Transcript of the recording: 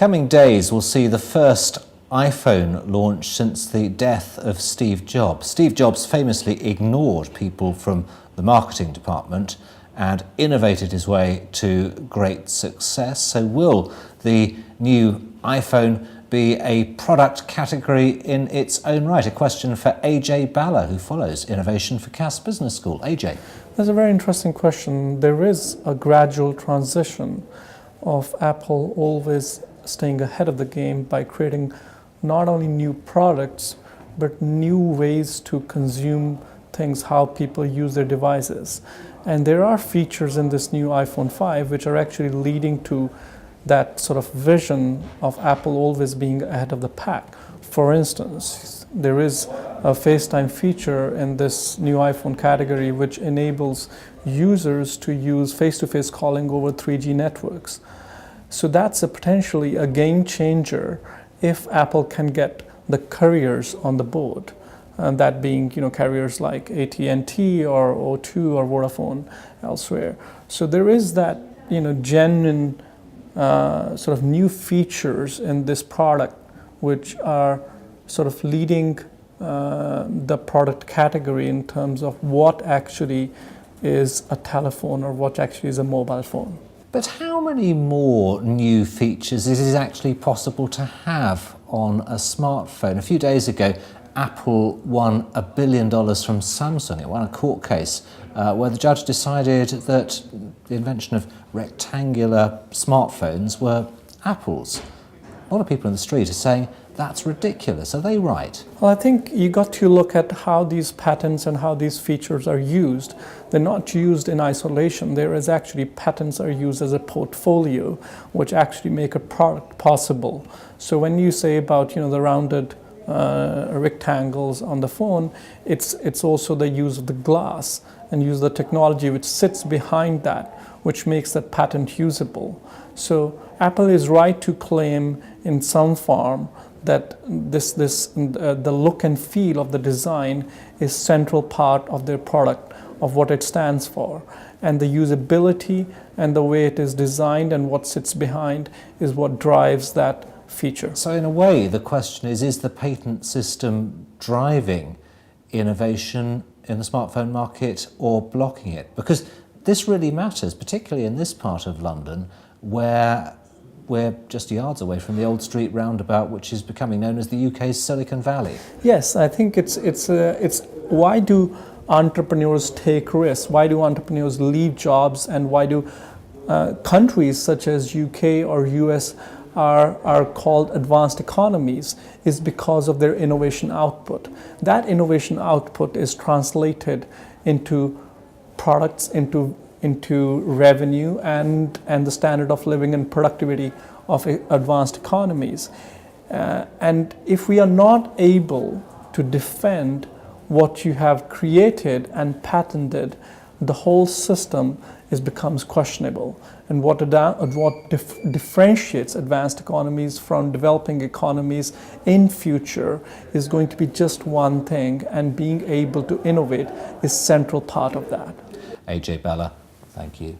Coming days will see the first iPhone launch since the death of Steve Jobs. Steve Jobs famously ignored people from the marketing department and innovated his way to great success. So will the new iPhone be a product category in its own right? A question for Ajay Bhalla, who follows innovation for Cass Business School. Ajay. That's a very interesting question. There is a gradual transition of Apple always staying ahead of the game by creating not only new products, but new ways to consume things, how people use their devices. And there are features in this new iPhone 5 which are actually leading to that sort of vision of Apple always being ahead of the pack. For instance, there is a FaceTime feature in this new iPhone category which enables users to use face-to-face calling over 3G networks. So that's potentially a game changer if Apple can get the carriers on the board. And that being, carriers like AT&T or O2 or Vodafone elsewhere. So there is that, genuine sort of new features in this product which are sort of leading the product category in terms of what actually is a telephone or what actually is a mobile phone. But how many more new features is it actually possible to have on a smartphone? A few days ago, Apple won $1 billion from Samsung. It won a court case where the judge decided that the invention of rectangular smartphones were Apple's. A lot of people in the street are saying that's ridiculous. Are they right? Well, I think you got to look at how these patents and how these features are used. They're not used in isolation. There is actually patents are used as a portfolio, which actually make a product possible. So when you say about the rounded rectangles on the phone, it's also the use of the glass and use the technology which sits behind that, which makes that patent usable. So Apple is right to claim in some form that the look and feel of the design is central part of their product, of what it stands for. And the usability and the way it is designed and what sits behind is what drives that feature. So in a way, the question is the patent system driving innovation in the smartphone market or blocking it? Because this really matters, particularly in this part of London, where we're just yards away from the Old Street roundabout, which is becoming known as the UK's Silicon Valley. Yes, I think it's why do entrepreneurs take risks? Why do entrepreneurs leave jobs? And why do countries such as UK or US are called advanced economies is because of their innovation output. That innovation output is translated into products, into revenue and the standard of living and productivity of advanced economies. And if we are not able to defend what you have created and patented, the whole system becomes questionable. And what differentiates advanced economies from developing economies in future is going to be just one thing, and being able to innovate is central part of that. Ajay Bhalla, thank you.